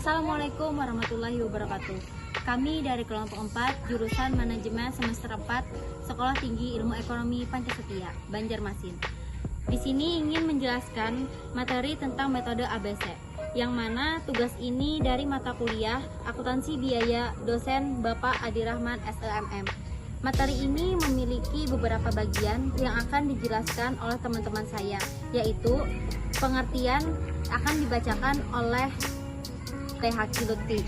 Assalamualaikum warahmatullahi wabarakatuh. Kami dari kelompok 4, jurusan Manajemen semester 4, Sekolah Tinggi Ilmu Ekonomi Pancasetia, Banjarmasin. Di sini ingin menjelaskan materi tentang metode ABC, yang mana tugas ini dari mata kuliah Akuntansi Biaya dosen Bapak Adi Rahman SLMM. Materi ini memiliki beberapa bagian yang akan dijelaskan oleh teman-teman saya, yaitu pengertian akan dibacakan oleh TH Lutfi.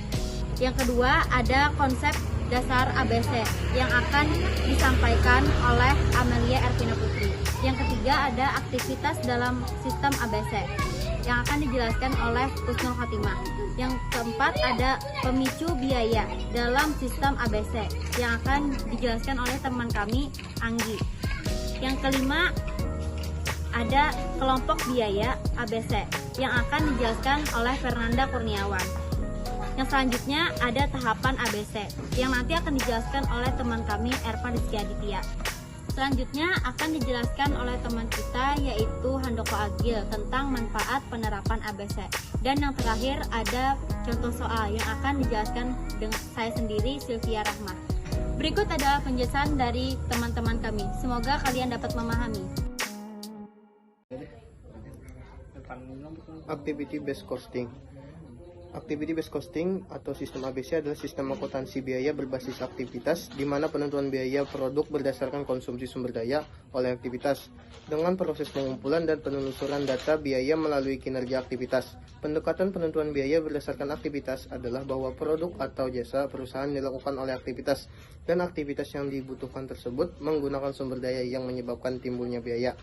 Yang kedua ada konsep dasar ABC yang akan disampaikan oleh Amelia Ervina Putri. Yang ketiga ada aktivitas dalam sistem ABC yang akan dijelaskan oleh Husnul Khatimah. Yang keempat ada pemicu biaya dalam sistem ABC yang akan dijelaskan oleh teman kami Anggi. Yang kelima ada kelompok biaya ABC yang akan dijelaskan oleh Fernanda Kurniawan. Yang selanjutnya ada tahapan ABC yang nanti akan dijelaskan oleh teman kami Ervan Rizky Aditya. Selanjutnya akan dijelaskan oleh teman kita yaitu Handoko Agil tentang manfaat penerapan ABC. Dan yang terakhir ada contoh soal yang akan dijelaskan dengan saya sendiri, Sylvia Rahma. Berikut adalah penjelasan dari teman-teman kami. Semoga kalian dapat memahami. Activity based costing. Activity based costing atau sistem ABC adalah sistem akuntansi biaya berbasis aktivitas di mana penentuan biaya produk berdasarkan konsumsi sumber daya oleh aktivitas dengan proses pengumpulan dan penelusuran data biaya melalui kinerja aktivitas. Pendekatan penentuan biaya berdasarkan aktivitas adalah bahwa produk atau jasa perusahaan dilakukan oleh aktivitas dan aktivitas yang dibutuhkan tersebut menggunakan sumber daya yang menyebabkan timbulnya biaya.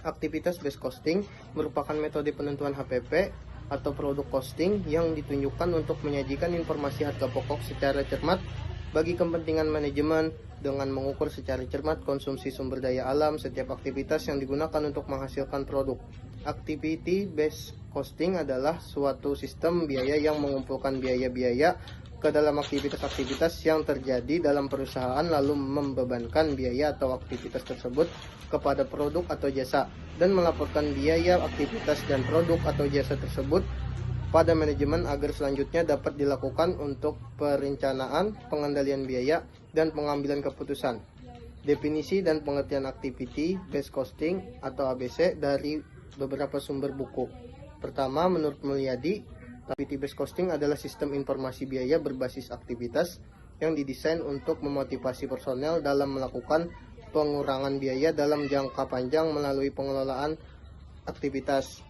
Aktivitas based costing merupakan metode penentuan HPP atau produk costing yang ditunjukkan untuk menyajikan informasi harga pokok secara cermat bagi kepentingan manajemen dengan mengukur secara cermat konsumsi sumber daya alam setiap aktivitas yang digunakan untuk menghasilkan produk. Activity based costing adalah suatu sistem biaya yang mengumpulkan biaya-biaya ke dalam aktivitas-aktivitas yang terjadi dalam perusahaan lalu membebankan biaya atau aktivitas tersebut kepada produk atau jasa dan melaporkan biaya aktivitas dan produk atau jasa tersebut pada manajemen agar selanjutnya dapat dilakukan untuk perencanaan, pengendalian biaya, dan pengambilan keputusan. Definisi dan pengertian activity based costing atau ABC dari beberapa sumber buku. Pertama, menurut Mulyadi, activity based costing adalah sistem informasi biaya berbasis aktivitas yang didesain untuk memotivasi personel dalam melakukan pengurangan biaya dalam jangka panjang melalui pengelolaan aktivitas.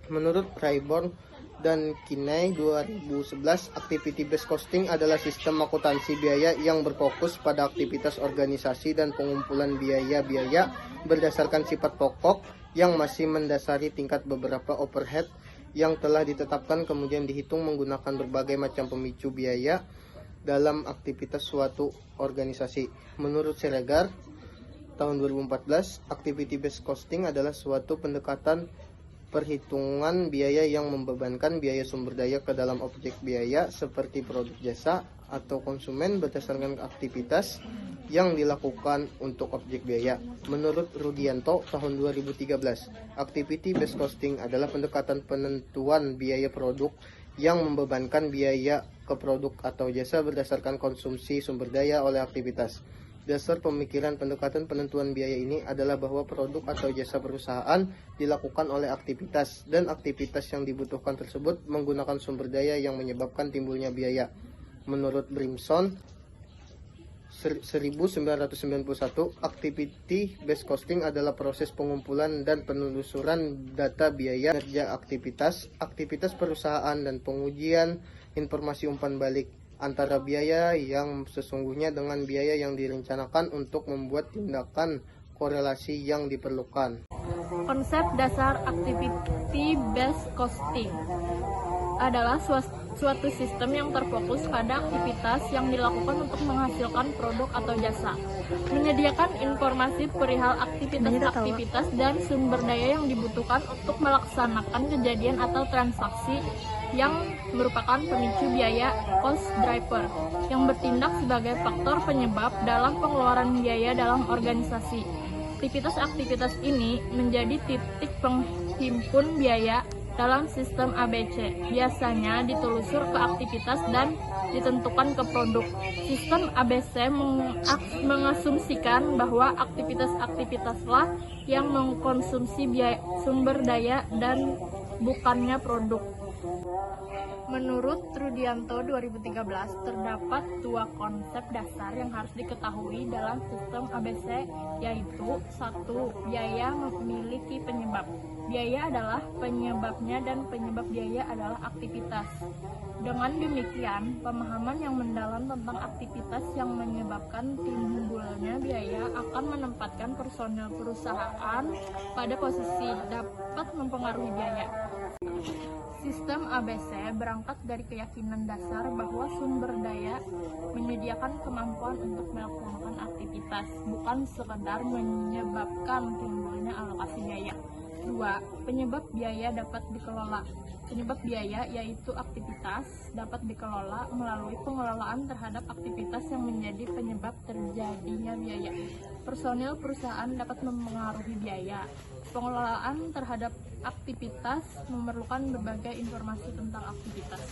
Menurut Rayborn dan Kinney 2011, activity based costing adalah sistem akuntansi biaya yang berfokus pada aktivitas organisasi dan pengumpulan biaya-biaya berdasarkan sifat pokok yang masih mendasari tingkat beberapa overhead yang telah ditetapkan kemudian dihitung menggunakan berbagai macam pemicu biaya dalam aktivitas suatu organisasi. Menurut Siregar tahun 2014, activity based costing adalah suatu pendekatan perhitungan biaya yang membebankan biaya sumber daya ke dalam objek biaya seperti produk jasa atau konsumen berdasarkan aktivitas yang dilakukan untuk objek biaya. Menurut Rudianto tahun 2013, activity based costing adalah pendekatan penentuan biaya produk yang membebankan biaya ke produk atau jasa berdasarkan konsumsi sumber daya oleh aktivitas. Dasar pemikiran pendekatan penentuan biaya ini adalah bahwa produk atau jasa perusahaan dilakukan oleh aktivitas dan aktivitas yang dibutuhkan tersebut menggunakan sumber daya yang menyebabkan timbulnya biaya. Menurut Brimson 1991, activity based costing adalah proses pengumpulan dan penelusuran data biaya kerja aktivitas perusahaan dan pengujian informasi umpan balik antara biaya yang sesungguhnya dengan biaya yang direncanakan untuk membuat tindakan korelasi yang diperlukan. Konsep dasar activity based costing adalah suatu sistem yang terfokus pada aktivitas yang dilakukan untuk menghasilkan produk atau jasa, menyediakan informasi perihal aktivitas-aktivitas dan sumber daya yang dibutuhkan untuk melaksanakan kejadian atau transaksi yang merupakan pemicu biaya cost driver yang bertindak sebagai faktor penyebab dalam pengeluaran biaya dalam organisasi. Aktivitas-aktivitas ini menjadi titik penghimpun biaya dalam sistem ABC. Biasanya ditelusur ke aktivitas dan ditentukan ke produk. Sistem ABC mengasumsikan bahwa aktivitas-aktivitaslah yang mengkonsumsi sumber daya dan bukannya produk. Menurut Rudianto 2013, terdapat dua konsep dasar yang harus diketahui dalam sistem ABC, yaitu 1. Biaya memiliki penyebab. Biaya adalah penyebabnya dan penyebab biaya adalah aktivitas. Dengan demikian, pemahaman yang mendalam tentang aktivitas yang menyebabkan timbulnya biaya akan menempatkan personel perusahaan pada posisi dapat mempengaruhi biaya. Sistem ABC berangkat dari keyakinan dasar bahwa sumber daya menyediakan kemampuan untuk melakukan aktivitas, bukan sekedar menyebabkan timbulnya alokasi biaya. 2. Penyebab biaya dapat dikelola. Penyebab biaya yaitu aktivitas dapat dikelola melalui pengelolaan terhadap aktivitas yang menjadi penyebab terjadinya biaya. Personil perusahaan dapat mempengaruhi biaya. Pengelolaan terhadap aktivitas memerlukan berbagai informasi tentang aktivitas.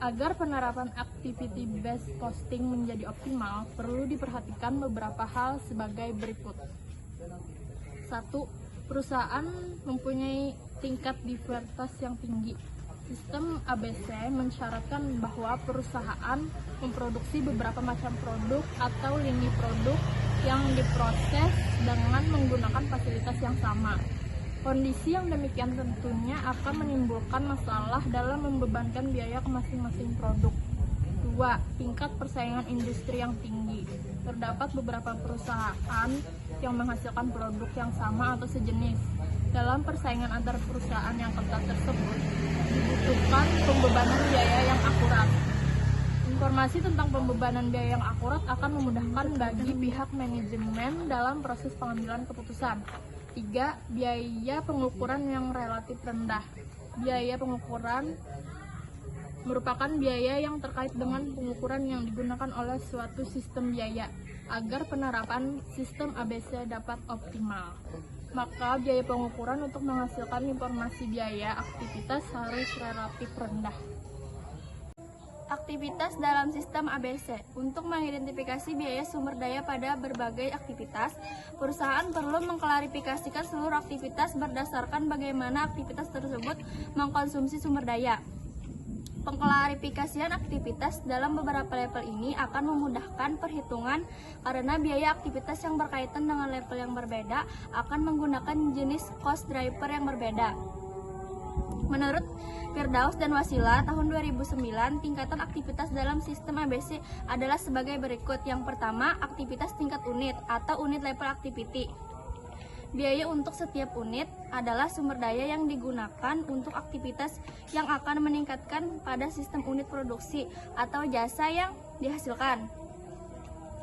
Agar penerapan activity based costing menjadi optimal, perlu diperhatikan beberapa hal sebagai berikut. 1. Perusahaan mempunyai tingkat diversitas yang tinggi. Sistem ABC mensyaratkan bahwa perusahaan memproduksi beberapa macam produk atau lini produk yang diproses dengan menggunakan fasilitas yang sama. Kondisi yang demikian tentunya akan menimbulkan masalah dalam membebankan biaya ke masing-masing produk. 2. Tingkat persaingan industri yang tinggi. Terdapat beberapa perusahaan yang menghasilkan produk yang sama atau sejenis. Dalam persaingan antar perusahaan yang ketat tersebut, dibutuhkan pembebanan biaya yang akurat. Informasi tentang pembebanan biaya yang akurat akan memudahkan bagi pihak manajemen dalam proses pengambilan keputusan. 3. Biaya pengukuran yang relatif rendah. Biaya pengukuran merupakan biaya yang terkait dengan pengukuran yang digunakan oleh suatu sistem biaya. Agar penerapan sistem ABC dapat optimal, maka biaya pengukuran untuk menghasilkan informasi biaya aktivitas harus relatif rendah. Aktivitas dalam sistem ABC. Untuk mengidentifikasi biaya sumber daya pada berbagai aktivitas, perusahaan perlu mengklarifikasikan seluruh aktivitas berdasarkan bagaimana aktivitas tersebut mengkonsumsi sumber daya. Pengklarifikasian aktivitas dalam beberapa level ini akan memudahkan perhitungan karena biaya aktivitas yang berkaitan dengan level yang berbeda akan menggunakan jenis cost driver yang berbeda. Menurut Firdaus dan Wasila tahun 2009, tingkatan aktivitas dalam sistem ABC adalah sebagai berikut. Yang pertama, aktivitas tingkat unit atau unit level activity. Biaya untuk setiap unit adalah sumber daya yang digunakan untuk aktivitas yang akan meningkatkan pada sistem unit produksi atau jasa yang dihasilkan.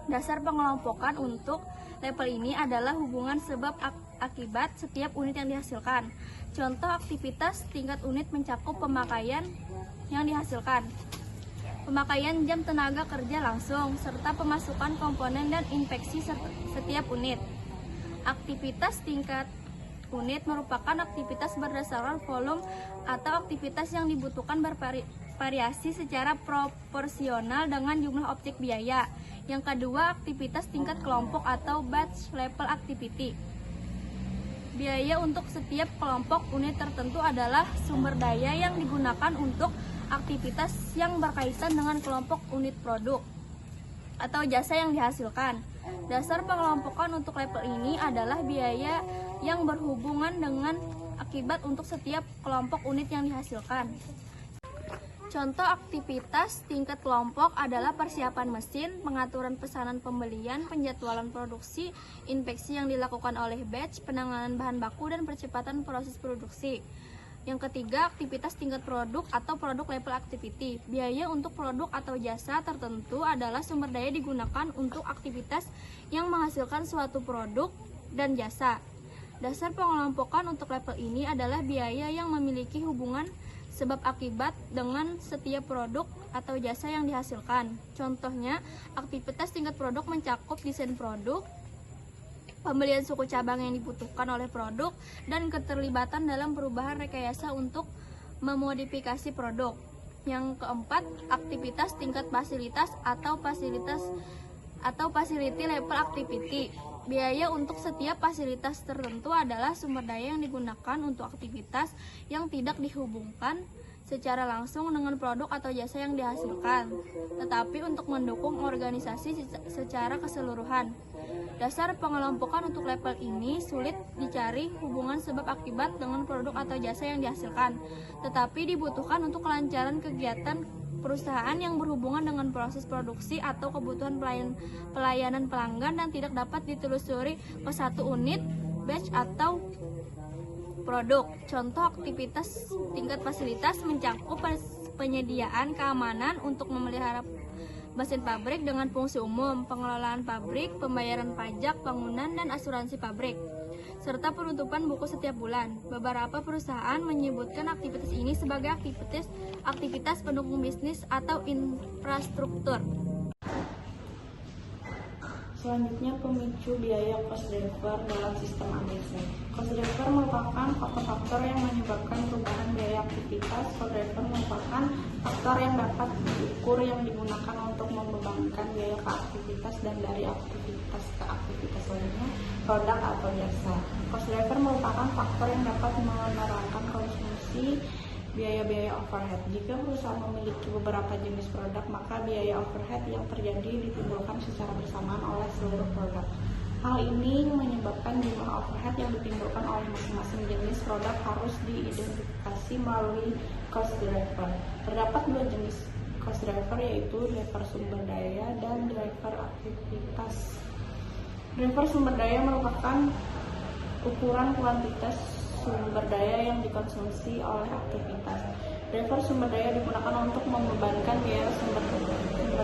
Dasar pengelompokan untuk level ini adalah hubungan sebab akibat setiap unit yang dihasilkan. Contoh aktivitas tingkat unit mencakup pemakaian yang dihasilkan, pemakaian jam tenaga kerja langsung, serta pemasukan komponen dan inspeksi setiap unit. Aktivitas tingkat unit merupakan aktivitas berdasarkan volume atau aktivitas yang dibutuhkan bervariasi secara proporsional dengan jumlah objek biaya. Yang kedua, aktivitas tingkat kelompok atau batch level activity. Biaya untuk setiap kelompok unit tertentu adalah sumber daya yang digunakan untuk aktivitas yang berkaitan dengan kelompok unit produk atau jasa yang dihasilkan. Dasar pengelompokan untuk level ini adalah biaya yang berhubungan dengan akibat untuk setiap kelompok unit yang dihasilkan. Contoh aktivitas tingkat kelompok adalah persiapan mesin, pengaturan pesanan pembelian, penjadwalan produksi, inspeksi yang dilakukan oleh batch, penanganan bahan baku, dan percepatan proses produksi. Yang ketiga, aktivitas tingkat produk atau produk level activity. Biaya untuk produk atau jasa tertentu adalah sumber daya digunakan untuk aktivitas yang menghasilkan suatu produk dan jasa. Dasar pengelompokan untuk level ini adalah biaya yang memiliki hubungan sebab akibat dengan setiap produk atau jasa yang dihasilkan. Contohnya, aktivitas tingkat produk mencakup desain produk, pembelian suku cabang yang dibutuhkan oleh produk, dan keterlibatan dalam perubahan rekayasa untuk memodifikasi produk. Yang keempat, aktivitas tingkat fasilitas atau facility level activity. Biaya untuk setiap fasilitas tertentu adalah sumber daya yang digunakan untuk aktivitas yang tidak dihubungkan secara langsung dengan produk atau jasa yang dihasilkan, tetapi untuk mendukung organisasi secara keseluruhan. Dasar pengelompokan untuk level ini sulit dicari hubungan sebab akibat dengan produk atau jasa yang dihasilkan, tetapi dibutuhkan untuk kelancaran kegiatan perusahaan yang berhubungan dengan proses produksi atau kebutuhan pelayanan pelanggan dan tidak dapat ditelusuri ke satu unit, batch atau produk. Contoh aktivitas tingkat fasilitas mencakup penyediaan keamanan untuk memelihara mesin pabrik dengan fungsi umum, pengelolaan pabrik, pembayaran pajak, bangunan, dan asuransi pabrik, serta penutupan buku setiap bulan. Beberapa perusahaan menyebutkan aktivitas ini sebagai aktivitas pendukung bisnis atau infrastruktur. Selanjutnya, pemicu biaya cost driver dalam sistem ABC. Cost driver merupakan faktor-faktor yang menyebabkan perubahan biaya aktivitas. Cost driver merupakan faktor yang dapat diukur yang digunakan untuk membebankan biaya ke aktivitas dan dari aktivitas ke aktivitas lainnya, produk atau jasa. Cost driver merupakan faktor yang dapat menerangkan konsumsi biaya-biaya overhead. Jika perusahaan memiliki beberapa jenis produk, maka biaya overhead yang terjadi ditimbulkan secara bersamaan oleh seluruh produk. Hal ini menyebabkan jumlah overhead yang ditimbulkan oleh masing-masing jenis produk harus diidentifikasi melalui cost driver. Terdapat dua jenis cost driver, yaitu driver sumber daya dan driver aktivitas. Driver sumber daya merupakan ukuran kuantitas sumber daya yang dikonsumsi oleh aktivitas. Driver sumber daya digunakan untuk membebankan biaya sumber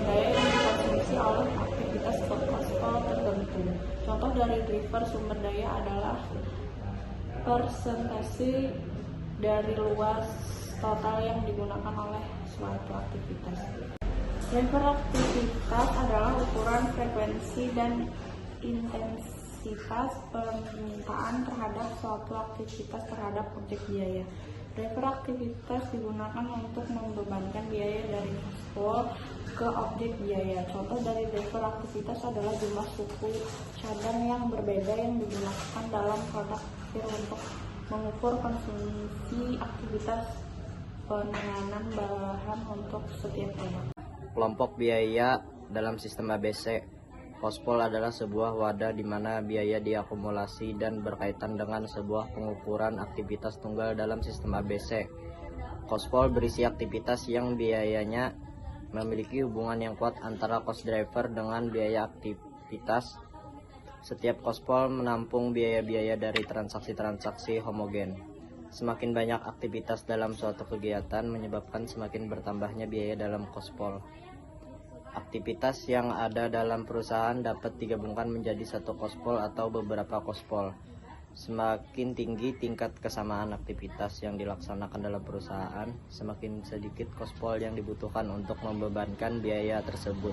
daya yang dikonsumsi oleh aktivitas ke kospol tertentu. Contoh dari driver sumber daya adalah persentase dari luas total yang digunakan oleh suatu aktivitas. Driver aktivitas adalah ukuran frekuensi dan intensitas permintaan terhadap suatu aktivitas terhadap objek biaya. Driver aktivitas digunakan untuk membebankan biaya dari kospol ke objek biaya. Contoh dari driver aktivitas adalah jumlah suku cadang yang berbeda yang digunakan dalam produk akhir untuk mengukur konsumsi aktivitas penanganan bahan untuk setiap produk. Kelompok biaya dalam sistem ABC. Kospol adalah sebuah wadah di mana biaya diakumulasi dan berkaitan dengan sebuah pengukuran aktivitas tunggal dalam sistem ABC. Kospol berisi aktivitas yang biayanya memiliki hubungan yang kuat antara cost driver dengan biaya aktivitas. Setiap kospol menampung biaya-biaya dari transaksi-transaksi homogen. Semakin banyak aktivitas dalam suatu kegiatan menyebabkan semakin bertambahnya biaya dalam kospol. Aktivitas yang ada dalam perusahaan dapat digabungkan menjadi satu kospol atau beberapa kospol. Semakin tinggi tingkat kesamaan aktivitas yang dilaksanakan dalam perusahaan, semakin sedikit kospol yang dibutuhkan untuk membebankan biaya tersebut.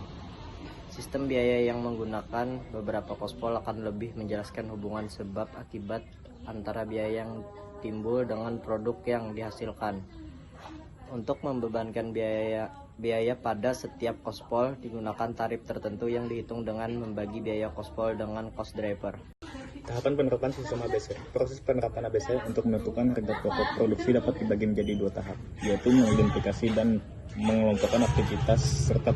Sistem biaya yang menggunakan beberapa kospol akan lebih menjelaskan hubungan sebab akibat antara biaya yang timbul dengan produk yang dihasilkan. Untuk membebankan biaya pada setiap kospol digunakan tarif tertentu yang dihitung dengan membagi biaya kospol dengan cost driver. Tahapan penerapan sistem ABC. Proses penerapan ABC untuk menentukan harga pokok produksi dapat dibagi menjadi dua tahap, yaitu mengidentifikasi dan mengelompokkan aktivitas serta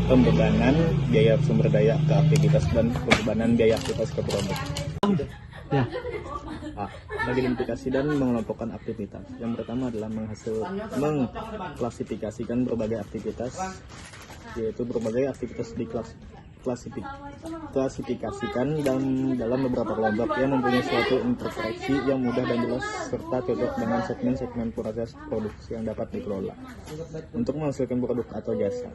pembebanan biaya sumber daya ke aktivitas dan pembebanan biaya aktivitas ke produk. Mengidentifikasi dan mengelompokkan aktivitas. Yang pertama adalah mengklasifikasikan berbagai aktivitas, yaitu berbagai aktivitas diklasifikasikan dalam beberapa kelompok yang mempunyai suatu interpretasi yang mudah dan jelas serta cocok dengan segmen-segmen proses produksi yang dapat dikelola untuk menghasilkan produk atau jasa.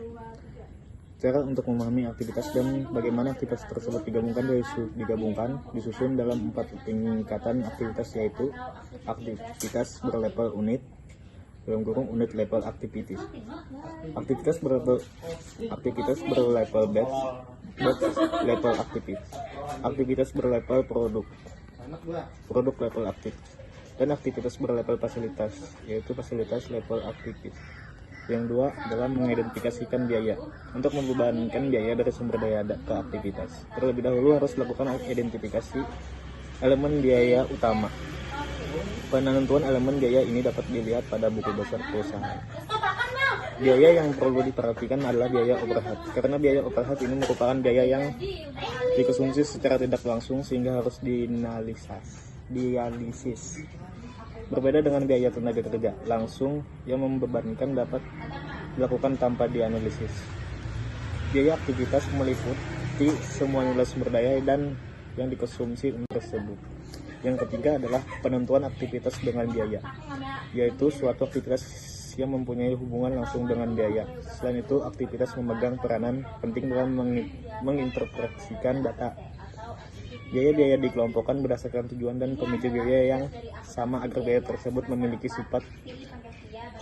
Cara untuk memahami aktivitas dan bagaimana aktivitas tersebut disusun dalam 4 tingkatan aktivitas, yaitu aktivitas berlevel unit, unit level activities. Aktivitas berlevel batch level activities. Aktivitas berlevel produk level aktif, dan aktivitas berlevel fasilitas, yaitu fasilitas level aktivitas. Yang dua adalah mengidentifikasikan biaya. Untuk membebankan biaya dari sumber daya ke aktivitas, terlebih dahulu harus dilakukan identifikasi elemen biaya utama. Penentuan elemen biaya ini dapat dilihat pada buku besar perusahaan. Biaya yang perlu diperhatikan adalah biaya overhead, karena biaya overhead ini merupakan biaya yang dikonsumsi secara tidak langsung sehingga harus dialisis. Berbeda dengan biaya tenaga kerja langsung yang membebankan dapat dilakukan tanpa dianalisis. Biaya aktivitas meliputi semua nilai sumber daya dan yang dikonsumsi tersebut. Yang ketiga adalah penentuan aktivitas dengan biaya, yaitu suatu aktivitas yang mempunyai hubungan langsung dengan biaya. Selain itu, aktivitas memegang peranan penting dalam menginterpretasikan data. Biaya-biaya dikelompokkan berdasarkan tujuan dan pemicu biaya yang sama agar biaya tersebut memiliki sifat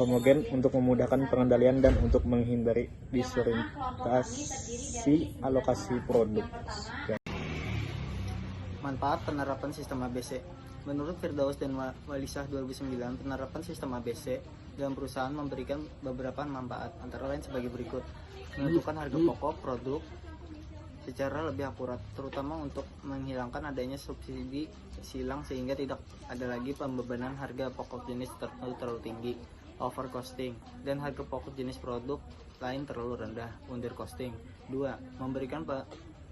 homogen untuk memudahkan pengendalian dan untuk menghindari disorientasi alokasi produk. Manfaat penerapan sistem ABC. Menurut Firdaus dan Walisah 2009, penerapan sistem ABC dalam perusahaan memberikan beberapa manfaat, antara lain sebagai berikut. Menentukan harga pokok produk secara lebih akurat, terutama untuk menghilangkan adanya subsidi silang sehingga tidak ada lagi pembebanan harga pokok jenis terlalu tinggi, over costing, dan harga pokok jenis produk lain terlalu rendah, under costing. 2. Memberikan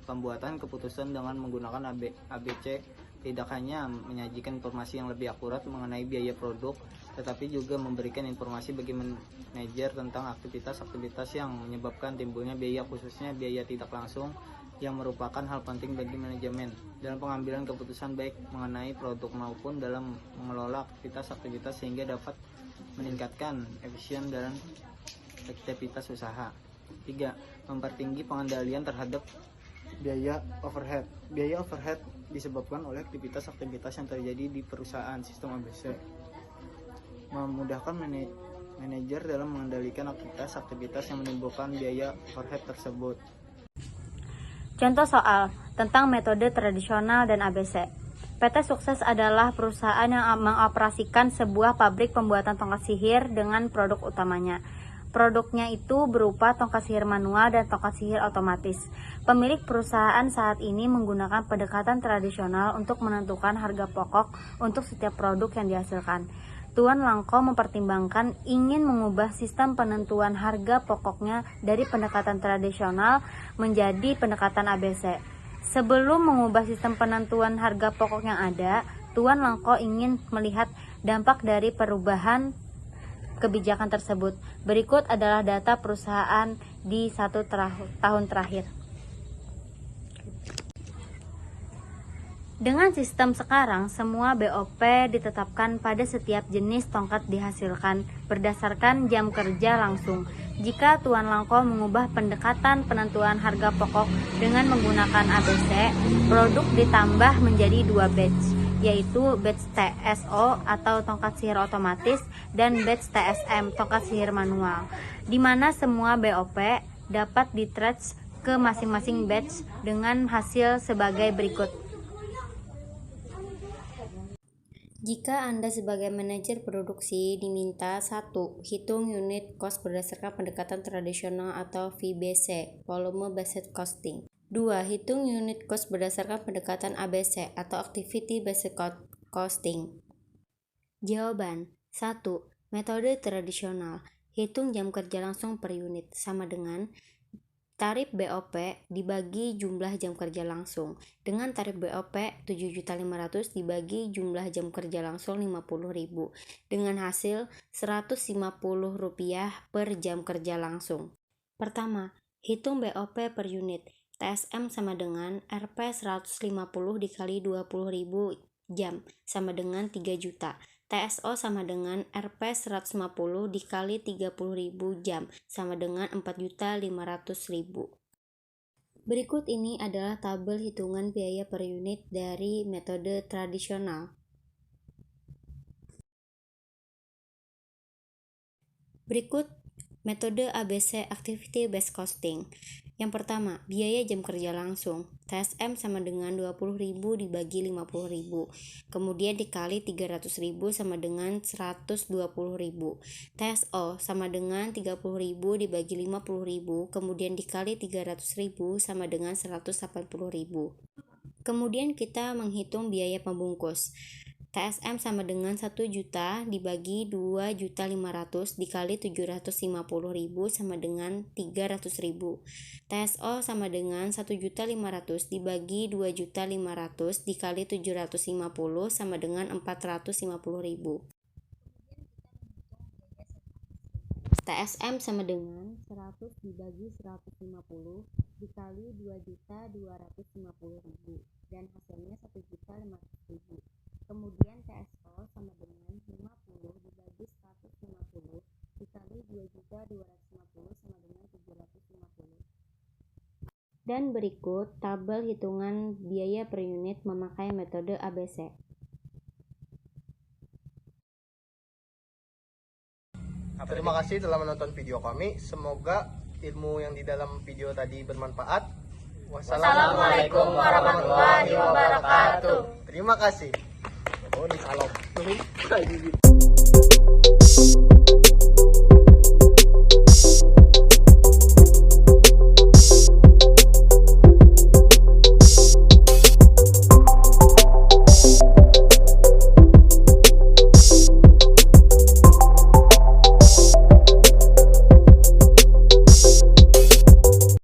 pembuatan keputusan dengan menggunakan ABC tidak hanya menyajikan informasi yang lebih akurat mengenai biaya produk, tetapi juga memberikan informasi bagi manajer tentang aktivitas-aktivitas yang menyebabkan timbulnya biaya, khususnya biaya tidak langsung yang merupakan hal penting bagi manajemen dalam pengambilan keputusan baik mengenai produk maupun dalam mengelola aktivitas-aktivitas sehingga dapat meningkatkan efisien dalam aktivitas usaha. 3. Mempertinggi pengendalian terhadap biaya overhead. Biaya overhead disebabkan oleh aktivitas-aktivitas yang terjadi di perusahaan. Sistem ABC memudahkan manajer dalam mengendalikan aktivitas-aktivitas yang menimbulkan biaya overhead tersebut. Contoh soal tentang metode tradisional dan ABC. PT Sukses adalah perusahaan yang mengoperasikan sebuah pabrik pembuatan tongkat sihir dengan produk utamanya. Produknya itu berupa tongkat sihir manual dan tongkat sihir otomatis. Pemilik perusahaan saat ini menggunakan pendekatan tradisional untuk menentukan harga pokok untuk setiap produk yang dihasilkan. Tuan Langko mempertimbangkan ingin mengubah sistem penentuan harga pokoknya dari pendekatan tradisional menjadi pendekatan ABC. Sebelum mengubah sistem penentuan harga pokok yang ada, Tuan Langko ingin melihat dampak dari perubahan kebijakan tersebut. Berikut adalah data perusahaan di 1 tahun terakhir. Dengan sistem sekarang, semua BOP ditetapkan pada setiap jenis tongkat dihasilkan berdasarkan jam kerja langsung. Jika Tuan Langko mengubah pendekatan penentuan harga pokok dengan menggunakan ABC, produk ditambah menjadi 2 batch, yaitu batch TSO atau tongkat sihir otomatis dan batch TSM, tongkat sihir manual, di mana semua BOP dapat di-trace ke masing-masing batch dengan hasil sebagai berikut. Jika Anda sebagai manajer produksi diminta 1. Hitung unit cost berdasarkan pendekatan tradisional atau VBC, volume based costing. 2. Hitung unit cost berdasarkan pendekatan ABC atau activity based costing. Jawaban: 1. Metode tradisional. Hitung jam kerja langsung per unit sama dengan tarif BOP dibagi jumlah jam kerja langsung. Dengan tarif BOP 7.500.000 dibagi jumlah jam kerja langsung 50.000 dengan hasil Rp150 per jam kerja langsung. Pertama, hitung BOP per unit. TSM sama dengan Rp 150 dikali 20.000 jam sama dengan 3 juta. TSO sama dengan Rp 150 dikali 30.000 jam sama dengan 4.500.000. Berikut ini adalah tabel hitungan biaya per unit dari metode tradisional. Berikut metode ABC Activity Based Costing. Yang pertama, biaya jam kerja langsung. TSM sama dengan 20.000 dibagi 50.000. Kemudian dikali 300.000 sama dengan 120.000. TSO sama dengan 30.000 dibagi 50.000. Kemudian dikali 300.000 sama dengan 180.000. Kemudian kita menghitung biaya pembungkus. TSM sama dengan 1 juta dibagi 2.500.000 dikali 750.000 sama dengan 300.000. TSO sama dengan 1.500.000 dibagi 2.500.000 dikali 750 sama dengan 450.000. TSM sama dengan 100 dibagi 150 dikali 2.250.000 dan hasilnya 1.500.000. Kemudian TSO sama dengan 50 dibagi 150 dikali 2.250 sama dengan 750. Dan berikut tabel hitungan biaya per unit memakai metode ABC. Terima kasih telah menonton video kami. Semoga ilmu yang di dalam video tadi bermanfaat. Wassalamualaikum warahmatullahi wabarakatuh. Terima kasih. Oh, di salon.